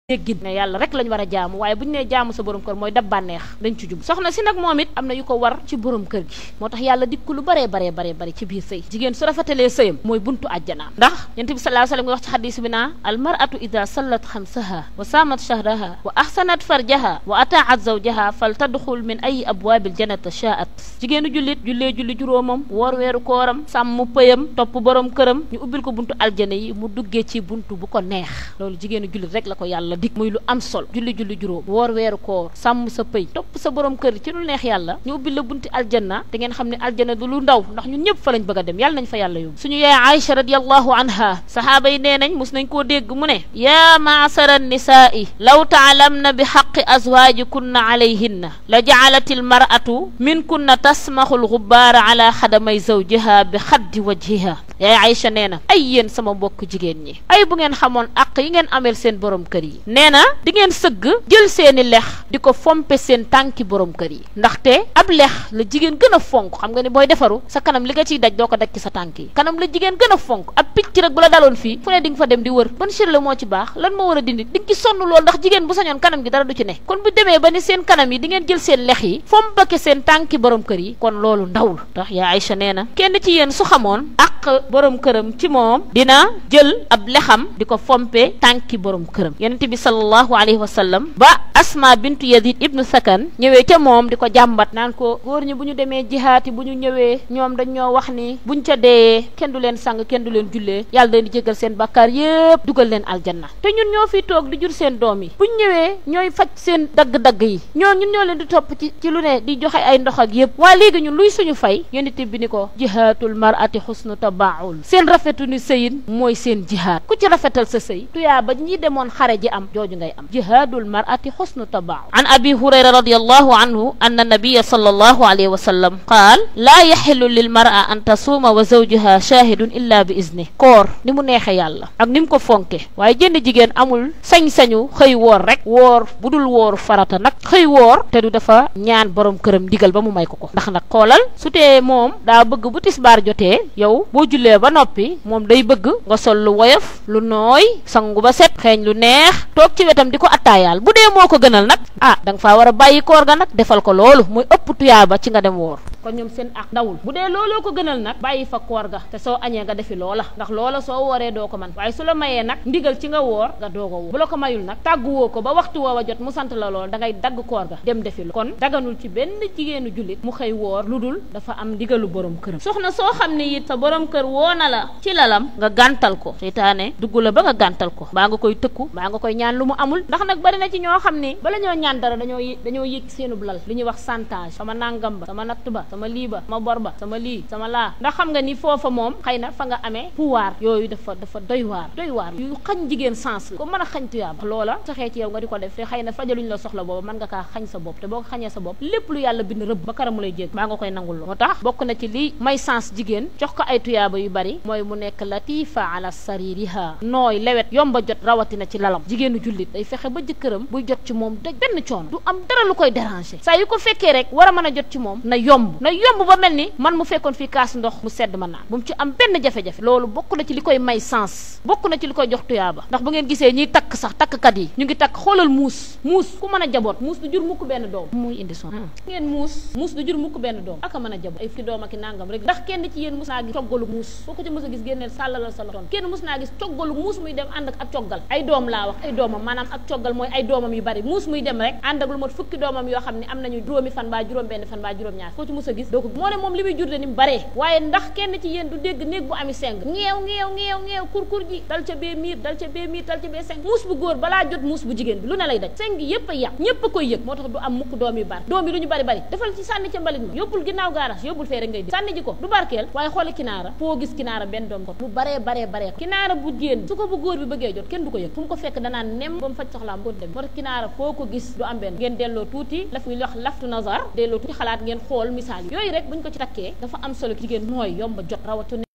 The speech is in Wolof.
déggin ne yàlla rek lañ war a jaamu waaye bu ñu nee jaamu sa borom kër mooy dab bànneex dañ ci jub soxna si nag moom it am na yu ko war ci borom kër gi moo tax yàlla dikku lu baree bari ci biir sëy jigéen su rafetalee sëyam mooy buntu àjjanaam ndax yonent bi sallallahu alayhi wasallam nga wax ci xadis bi naa al mar'atu ida sallat xamsaha wa saamat shahraha wa ahsanat farjaha wa ataat zawjaha fal tadxul min ay abwaabil jannati shaat jigéenu jullit julli juróomam woor weeru kooram sàmm pëyam topp borom këram ñu ubbil ko buntu aljana yi mu duggee ci buntu bu ko neex loolu jigéenu jullit rek la ko yàlla dik muy lu am sol julli juróom woor weeru koor sàmm sa pëy topp sa borom kër ci lu neex yàlla ñu ubbil la bunti aljanna te ngeen xam ne aljanna du lu ndaw ndax ñun ñëpp fa lañ bëgg a dem yàlla nañ fa yàlla yóbbu suñu yaay Aïcha radiyallahu anha sahaaba yi nee nañ mus nañ koo dégg mu ne yaa maasara nisaa'i law taalamna bi xaqi azwaajikunna alayhinna la ja'alati al mar'atu minkunna tasmaxu al gubbaara ala xadamay zawjiha bi xaddi wajhiha yaay Aïcha nee na ay yéen sama mbokk jigéen ñi ay bu ngeen xamoon àq yi ngeen ameel seen borom kër yi nee na di ngeen sëgg jël seeni lex di ko fompe seen tànki borom kër yi ndaxte ab lex la jigéen gën a fonk xam nga ni booy defaru sa kanam li nga ciy daj doo ko daj ci sa tànk yi kanam la jigéen gën a fonk ab picc rek bu la daloon fii fu ne di nga fa dem di wër ban chir la moo ci baax lan moo war a dindi di nga ci sonn lool ndax jigéen bu sañoon kanam gi dara du ci ne kon bu demee ba ni seen kanam yi di ngeen jël seen lex yi fompake seen tànki borom kër yi kon loolu ndawul ndax yaa Aïcha nee na kenn ci yéen su xamoon àq borom këram ci moom dina jël ab lexam di ko fompe tànki borom këram yonent bi sallallahu alayhi wa sallam ba Asma bintu Yazid ibnu Sakan ñëwee ca moom di ko jàmbat naan ko góor ñi bu ñu demee jihaati bu ñu ñëwee ñoom dañ ñoo wax ni buñ ca deeyee kenn du leen sang kenn du leen jullee yàlla dañ di jégal seen bakkaar yépp dugal leen aljanna te ñun ñoo fi toog di jur seen doom yi buñ ñëwee ñooy faj seen dagg-dagg yi ñun ñoo leen di topp ci lu ne di joxe ay ndox ak yépp waa léegi ñun luy suñu fay yonent bi ni ko jihaatul mar'ati xusnu tabaul seen rafetu ni sëyin mooy seen jihaad ku ci rafetal sa sëy tuyaa ba ñi demoon xare ji am jooju ngay am jihaadul mar'ati xusnu tabaul an abi hurayra radiyallahu anhu anna nabiyya sallallahu alayhi wa sallam qaal laa yaxillu lil mar'a an tasuuma wa zawjuha shahidun illa bi izni koor ni mu neexe yàlla ak ni mu ko fonke waaye jënd jigéen amul sañ-sañu xëy woor rek woor bu dul woor farata nag xëy woor te du dafa ñaan borom këram digal ba mu may ko ndax nag xoolal su tee moom daa bëgg bu tisbaar jotee yow boo jullee ba noppi moom day bëgg nga sol lu woyof lu nooy sangu ba set xeeñ lu neex toog ci wetam di ko attaayaal bu dee moo ko gënal nag da nga faa war a bàyyi koor ga nag defal ko loolu muy ëpp tuyaaba ci nga dem woor kon ñoom seen ak ndawul bu dee looloo ko gënal nag bàyyi fa koor ga te soo añee nga defi loola ndax loola soo wooree doo ko man waaye su la mayee nag ndigal ci nga woor nga doog a woor bu la ko mayul nag tàgguwoo ko ba waxtu woowa jot mu sant la lool da ngay dagg koor ga dem defi lo kon daganul ci benn jigéenu jullit mu xëy woor lu dul dafa am ndigalu borom këram soxna soo xam ne it sa borom kër woo na la ci lalam nga gàntal ko seytaane dugg la ba nga gàntal ko baa nga koy tëkku baa nga koy ñaan lu mu amul ndax nag bari na ci ñoo xam ne bala ñoo ñaan dara dañoo yëg seenub lal li ñuy wax chantage sama nangam ba sama natt ba sama lii ba sama bor ba sama lii sama laa ndax xam nga ni foofa moom xëy na fa nga amee pouvoir yooyu dafa doy waar yu xañ jigéen sens la ko mën a xañ tuyaaba loola saxee ci yow nga di ko def te xëy na fajaluñ la soxla booba mën nga kaa xañ sa bopp te boo ko xañee sa bopp lépp lu yàlla bind rëbb ba karamu lay jég baa nga koy nangul moo tax bokk na ci li may sens jigéen jox ko ay tuyaaba yu bari mooy mu nekk latifa ala saririha nooy lewet yomba jot rawatina ci lalam jigéenu jullit day fexe ba jëkkëram buy jot ci moom daj benn coono du am dara lu koy déranger saa yu ko fekkee rek war a mën a jot ci moom na yomb ba mel ni man mu fekkoon fii kaas ndox mu sedd ma naan bu mu ci am benn jafe-jafe loolu bokk na ci li koy may sens bokk na ci li koy jox tuyaaba ndax bu ngeen gisee ñiy takk sax takkkat yi ñu ngi takk xoolal muus ku mën a jaboot muus du jur mukk benn doom muy indi son ngeen muus du jur mukk benn doom aka mën a jaboot ay fukki doom ak nangam rek ndax kenn ci yéen mus naa gis coggalu muus boo ko ci mës a gis génneel sàllalal sa loxo kenn mus naa gis coggalu muus muy dem ànd ak coggal ay doom laa wax ay doomam maanaam ak coggal mooy ay doomam yu bari muus muy dem rek ànd ak lu mat fukki doomam yoo xam ne am nañu juróomi fan baa juróom benn fan baa juróom ñaar koo ci mës a gis doo ko moo ne moom li muy jur de ni mu baree waaye ndax kenn ci yéen du dégg néeg bu ami seng ngeew kur ji dal ca bee miir dal ca bee seng muus bu góor balaa jot muus bu jigéen bi lu ne lay daj seng gi yépp a yàq ñépp a koy yëg moo tax du am mukk doom yu bari doom yi lu ñu bari defal ci sànni ca mbalit mi yóbbul ginnaaw gaaraas yóbbul fee rek ngay di sànni ji ko du barkeel waaye xooli kinaara foo gis kinaara benn doom ko lu baree kinaara bu génn su ko bu góor bi bëggee jot kenn du ko yëg fu mu ko fekk danaan nem ba mu faj soxlaam ko dem moo tax kinaara foo ko gis du am benn ngeen delloo tuuti la fi wax laftu nazar delloo tuuti xalaat ngeen xool misaal yooyu rek buñ ko ci takkee dafa am solo jigéen nooy yomba jot rawatu